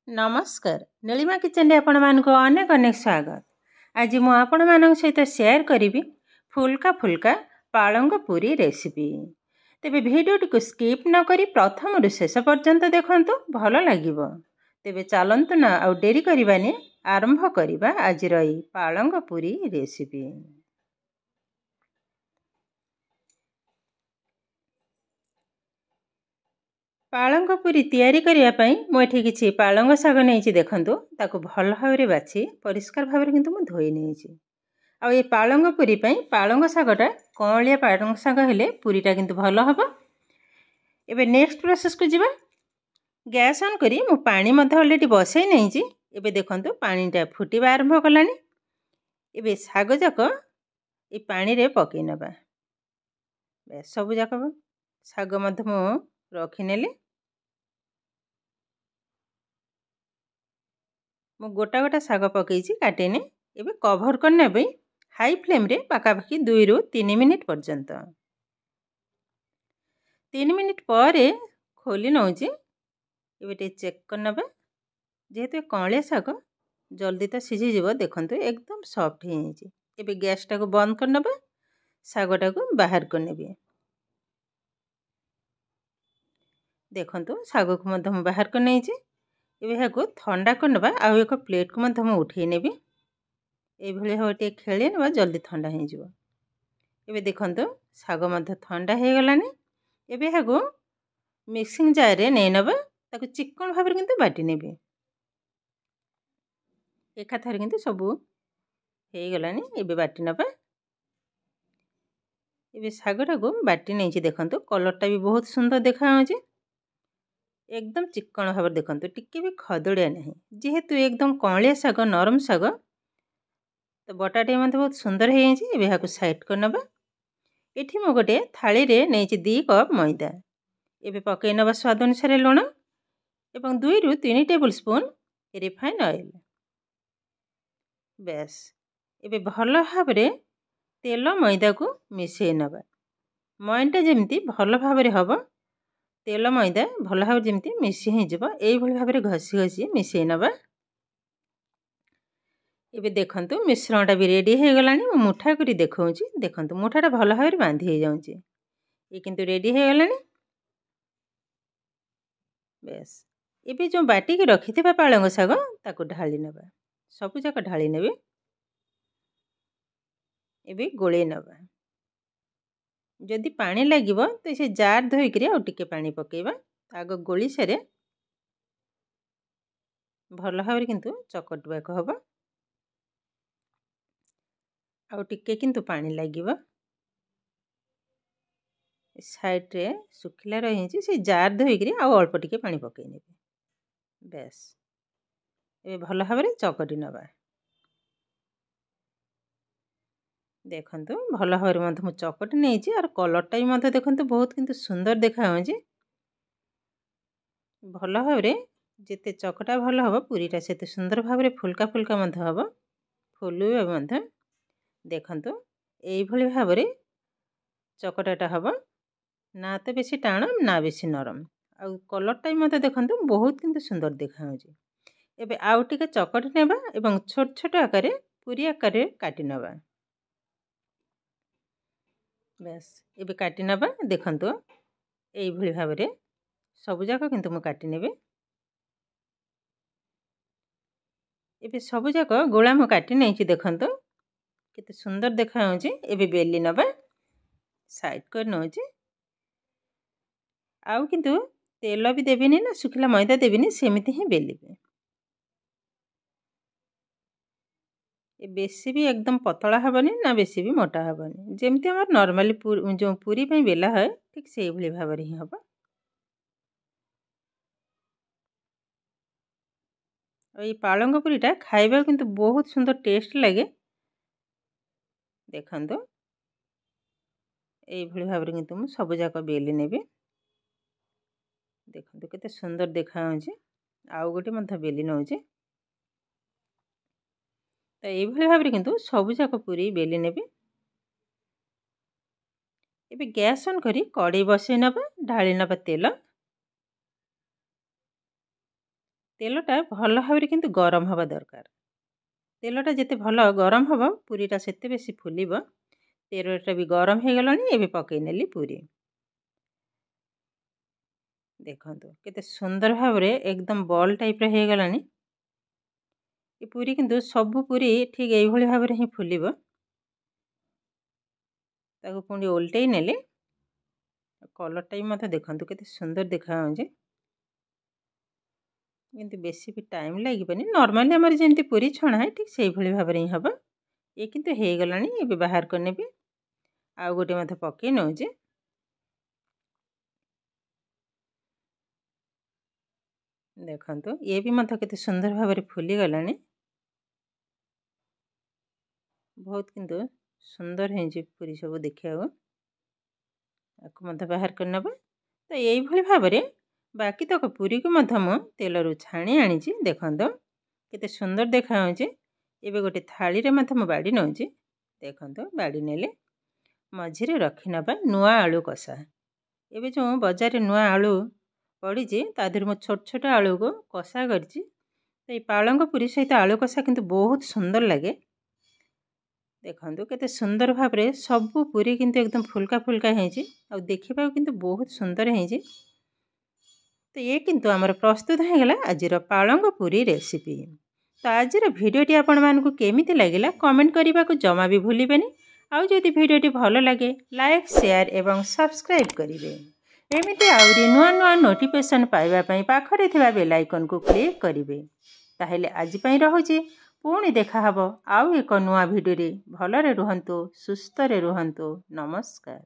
नमस्कार नीलिमा किचन रे आपण मानको अनेक अनेक स्वागत। आज मु आपण मानक सहित शेयर करी फुल्का फुल्का पालंग पूरी रेसिपी। तेबे वीडियो टी को स्किप न करी प्रथम रु शेष पर्यंत देखंतु भलो लागिवो। तेबे चलंतु ना आ डेरी करिबानी आरंभ करिबा आज रही पालंग पूरी रेसिपी। पालंग पूरी तैयारी करिया पई मु एठी किछि पालंग साग नेछि देखंतु ताको भल भाबरे बाछि परिष्कार भाबरे किंतु मु धोई नेछि। आ ए पालंग पूरी पई पालंग सागटा कोलिया पालंग साग हेले पूरीटा किंतु भल हबो। एबे नेक्स्ट प्रोसेस को जिबा। गैस ऑन करी मु पानी मध्ये ऑलरेडी बसई नेछि। एबे देखंतु पानीटा फुटिबा आरंभ कलानी। एबे साग जाक ए पानी रे पकई नबा। बे सब जाक साग मध्ये मु रखि नेली। मु गोटा गोटा साग पकईछि काटेनी। एबे कवर कर नेबे हाई फ्लेम रे पाखापाखि 2 रु 3 मिनिट पर्यंत। 3 मिनिट परे खोली नउछि। एबे टे चेक कर नबे। जेहेतु कळिया साग जल्दी तो सिझी जिवो देखंतु एकदम सॉफ्ट हे छि। एबे गैस टा को बंद कर नबे। सागटा को बाहर कर नेबे। देखंतु साग को मध्यम बाहर कर नै छि। एबे हाको ठंडा कर नबा आ एक प्लेट को मध्यम उठै नेबी। ए भली होटे खेले नबा जल्दी ठंडा हे जिवो। एबे देखंतु साग मध्य ठंडा हे गलानी। एबे हाको मिक्सिंग जार रे नै नबा ताको चिकन भाबरे किंतु बाटी नेबे। एका थारे किंतु सब हे गलानी। एबे बाटी नबा। एबे सागटा को बाटी नै छि देखंतु कलर टा भी बहुत सुंदर देखा होछि। एकदम चिकन भाव देखंतु टिके भी खदड़िया नहीं। जेहेतु एकदम कळिया साग नरम साग तो बटाटे मते बहुत सुंदर हे छि। एबे हाको साइड कर नबा। एठी मो गोटे थाली रे नै छि 2 कप मैदा। एबे पकई नबा स्वाद अनुसार लूण एवं 2 रु 3 table spoon refine oil. Base एबे भल भाबरे तेल मैदा को मिसई नबा। मैदा जेमती भल भाबरे हबो तेल मैदा भल भाबरे जेमती मिसई हे जिवो एई भली भाबरे घसी घसी मिसई नबा। एबे देखंतु मिश्रणटा भी रेडी हे गलानी। मु मुठा करी देखौछि। देखंतु मुठाटा भल भाबरे बांधी हे जाउछि। ए किंतु रेडी हे गलानी। बेस एबे जो बाटी के रखिथिबा पालंग साग ताको ढाली नबा। सब जाक ढाली नेबे। एबे गोळे नबा। जदि पानी लागिवो तो से जार धोई करी आ टिके पानी पकेइबा। आगो गोली सेरे भल भाबरे किंतु चकटबा को हबो। आ टिके किंतु पानी लागिवो। साइड रे सुखिला रही छि से जार धोई करी आ अल्प टिके पानी पकेइ नेबे। बेस ए भल भाबरे चकटी नबा। देखंतु भल भाबरे मधु चकटी नै छि और कलर टा भी मधु देखंतु बहुत किंतु सुंदर देखा होछि। भल भाबरे जेते चकटा भल हबो पूरीटा सेते सुंदर भाबरे फुल्का फुल्का मधु हबो। फुलुबे मधु देखंतु एई भली भाबरे चकटाटा हबो ना तो बेसी टाण ना बेसी नरम। आ कलर टा मधु देखंतु बहुत किंतु सुंदर देखा होछि। एबे आउ टिके चकटी नेबा एवं छोट छोट आकारे पूरी आकारे काटी नबा। बस एबे काटी नबा। देखंतु एई भली भाबरे सब जाक किंतु मु काटी नेबे। एबे सब जाक गोला मु काटी नै छि देखंतु केते सुंदर देखा होछि। एबे बेली नबा साइड कर नउछि। आउ किंतु तेल भी देबिनी ना सुखिला मैदा देबिनी सेमिति ही बेलिबे। ए बेसी भी एकदम पतला हबनी ना बेसी भी मोटा हबनी। जेमति हमर नॉर्मली जो पूरी पई बेला है ठीक सेई भली भाबरे ही हबो। ए पालंग पूरीटा खाइबा किंतु बहुत सुंदर टेस्ट लागे। देखंतु एई भली भाबरे किंतु मु सब जाक बेली नेबे। देखंतु केते सुंदर देखा होछि। आउ गोटे मध्य बेली नउछि। तो एई भली भाबरे किंतु सब जाक पूरी बेली नेबे। एबे गैस ऑन करी कढ़ाई बसई नबा। ढाली नबा तेल। तेलटा भल भाव किंतु गरम हवा दरकार। तेलटा जिते भल गरम हम पूरीटा सेते बेसी फुलिब। तेलटा भी गरम हो गलानी। एबे पकई नेली पूरी। देखंतु केते सुंदर भाव रे एकदम बॉल टाइप रे हो गलानी। ये पूरी किंतु सब पूरी ठीक एई भली भाव रे ही फुलिब। ताको पुणी ओल्टई नेले कलरटा भी मत देखंतु केते सुंदर देखा होजे। किंतु बेसी भी टाइम लागिबनी। नॉर्मली हमर जेंती पूरी छणा है ठीक सेई भली भाव रे ही हबो। ये किंतु हे गलानी। एबे बाहर करने भी आउ गोटे मत पकई नउजे। देखंतु ये भी मत केते सुंदर भाव रे फुली गलानी। बहुत किंतु सुंदर है जे पूरी सब देखिया आको मत बाहर करने बा। तो यही भली भाव रे बाकी तक पूरी को मत मु तेल रु छाणी आनी छी। देखंतु केते सुंदर देखा होजे। एबे गोटे थाली रे मत मु बाड़ी नउजी। देखंतु बाड़ी नेले मझी रे रखी नबा नुआ आलू कसा। एबे जो बाजार रे नुआ आलू पड़ी जे ता देर मु छोट छोट आलू को कसा करची। तो ये पालंग पूरी सहित आलू कसा किंतु बहुत सुंदर लगे। देखंतु केते सुंदर भाव रे सब पूरी किंतु एकदम फुलका फुलका हेजी। आ देखिबा किंतु बहुत सुंदर हेजी। तो ये किंतु हमर प्रस्तुत हो गला आजिर पालंग पूरी रेसिपी। तो आजिर भिडियोटी आपण मानकु केमिति लागिला कमेंट करबा को जमा भी भूलिबेनी। आउ जदि भिडियोटी भलो लागे लाइक शेयर एवं सब्सक्राइब करिवे। एमिति आउरी नुआ नुआ नोटिफिकेशन पाइबा पई पाखरे थिबा बेल आइकन को क्लिक करिवे। ताहेले आजि पई रहुची। पुणी देखा हबो आउ एक नुआ भिडियो रे। भलरे रुहंतु सुस्थ रे रुहंतु। नमस्कार।